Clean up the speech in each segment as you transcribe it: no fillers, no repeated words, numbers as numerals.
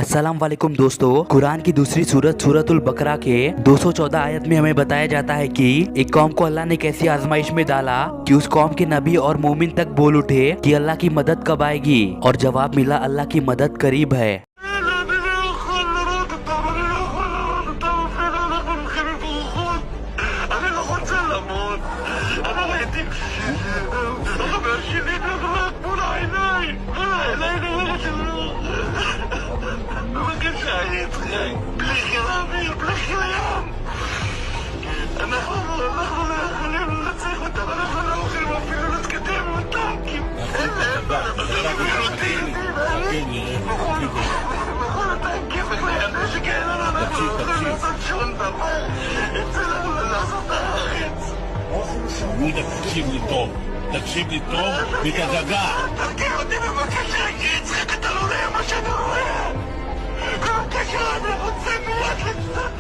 अस्सलाम वालेकुम दोस्तों, कुरान की दूसरी सूरत सूरतुल बकरा के 214 आयत में हमें बताया जाता है कि एक कौम को अल्लाह ने कैसी आजमाइश में डाला कि उस कौम के नबी और मोमिन तक बोल उठे कि अल्लाह की मदद कब आएगी, और जवाब मिला अल्लाह की मदद करीब है। תקשיב לי טוב, תקשיב לי טוב ותדגע. תרגיע אותי בבקשה, יצחק, אתה לא רואה מה שאני רואה. בבקשה, אני רוצה מיד לצאת.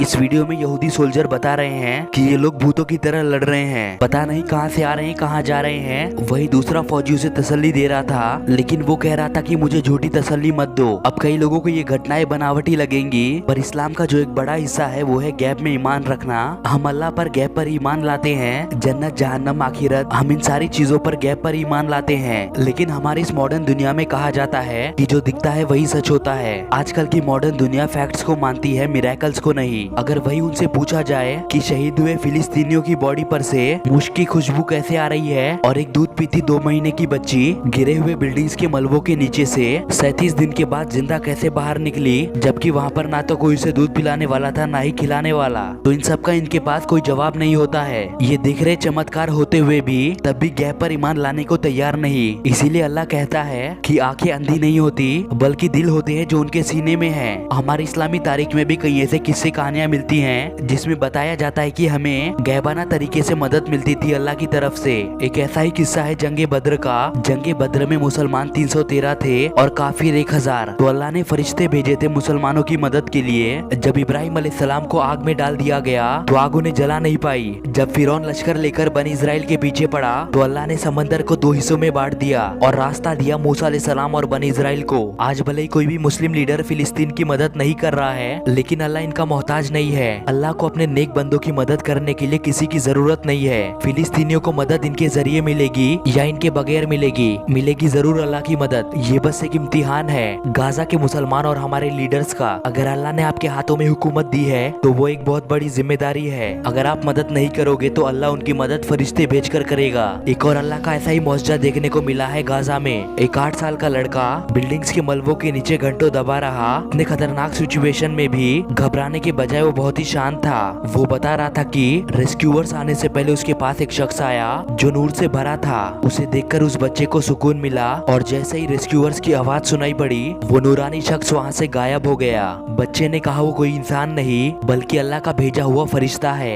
इस वीडियो में यहूदी सोल्जर बता रहे हैं कि ये लोग भूतों की तरह लड़ रहे हैं, पता नहीं कहां से आ रहे हैं, कहां जा रहे हैं। वही दूसरा फौजी उसे तसल्ली दे रहा था, लेकिन वो कह रहा था कि मुझे झूठी तसल्ली मत दो। अब कई लोगों को ये घटनाएं बनावटी लगेंगी, पर इस्लाम का जो एक बड़ा हिस्सा है वो है गैब में ईमान रखना। हम अल्लाह पर गैब पर ईमान लाते हैं, जन्नत जहन्नम आखिरत, हम इन सारी चीजों पर गैब पर ईमान लाते हैं। लेकिन हमारी इस मॉडर्न दुनिया में कहा जाता है कि जो दिखता है वही सच होता है। आजकल की मॉडर्न दुनिया फैक्ट्स को मानती है, मिरेकल्स को नहीं। अगर वही उनसे पूछा जाए कि शहीद हुए फिलिस्तीनियों की बॉडी पर से मुश्क की खुशबू कैसे आ रही है, और एक दूध पीती 2 महीने की बच्ची गिरे हुए बिल्डिंग्स के मलबों के नीचे से 37 दिन के बाद जिंदा कैसे बाहर निकली, जबकि वहाँ पर ना तो कोई उसे दूध पिलाने वाला था ना ही खिलाने वाला, तो इन सब का इनके पास कोई जवाब नहीं होता है। ये दिख रहे चमत्कार होते हुए भी तब भी गैब पर ईमान लाने को तैयार नहीं। इसीलिए अल्लाह कहता है कि आंखें अंधी नहीं होती, बल्कि दिल होते हैं जो उनके सीने में है। हमारी इस्लामी तारीख में भी कई ऐसे किस्से कहानियां मिलती हैं जिसमें बताया जाता है कि हमें गैबाना तरीके से मदद मिलती थी अल्लाह की तरफ से। एक ऐसा ही किस्सा है जंगे बद्र का। जंगे बद्र में मुसलमान 313 थे और काफिर 1000। तो अल्लाह ने फरिश्ते भेजे थे मुसलमानों की मदद के लिए। जब इब्राहिम अलैहिस्सलाम को आग में डाल दिया गया तो आग उन्हें जला नहीं पाई। जब फिरौन लश्कर लेकर बनी इजराइल के पीछे पड़ा तो अल्लाह ने समंदर को 2 हिस्सों में बांट दिया और रास्ता दिया मूसा अलैहिस्सलाम और बनी इजराइल को। आज भले ही कोई भी मुस्लिम लीडर फिलिस्तीन की मदद नहीं कर रहा है, लेकिन अल्लाह इनका मोहताज नहीं है। अल्लाह को अपने नेक बंदों की मदद करने के लिए किसी की जरूरत नहीं है। फिलिस्तीनियों को मदद इनके जरिए मिलेगी या इनके बगैर मिलेगी जरूर अल्लाह की मदद। ये बस एक इम्तिहान है गाजा के मुसलमान और हमारे लीडर्स का। अगर अल्लाह ने आपके हाथों में हुकूमत दी है तो वो एक बहुत बड़ी जिम्मेदारी है। अगर आप मदद नहीं करोगे तो अल्लाह उनकी मदद फरिश्ते भेज कर करेगा। एक और अल्लाह का ऐसा ही मौजज़ा देखने को मिला है गाजा में। एक 8 साल का लड़का बिल्डिंग्स के मलबों के नीचे घंटों दबा रहा। इतने खतरनाक सिचुएशन में भी घबराने के बजाय वो बहुत ही शांत था। वो बता रहा था कि रेस्क्यूअर्स आने से पहले उसके पास एक शख्स आया जो नूर से भरा था। उसे देखकर उस बच्चे को सुकून मिला, और जैसे ही रेस्क्यूअर्स की आवाज सुनाई पड़ी वो नूरानी शख्स वहाँ से गायब हो गया। बच्चे ने कहा वो कोई इंसान नहीं बल्कि अल्लाह का भेजा हुआ फरिश्ता है।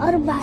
4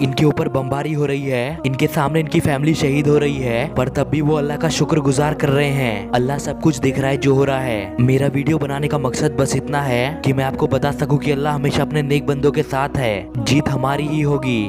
इनके ऊपर बमबारी हो रही है, इनके सामने इनकी फैमिली शहीद हो रही है, पर तब भी वो अल्लाह का शुक्रगुजार कर रहे हैं। अल्लाह सब कुछ देख रहा है जो हो रहा है। मेरा वीडियो बनाने का मकसद बस इतना है कि मैं आपको बता सकूं कि अल्लाह हमेशा अपने नेक बंदों के साथ है। जीत हमारी ही होगी।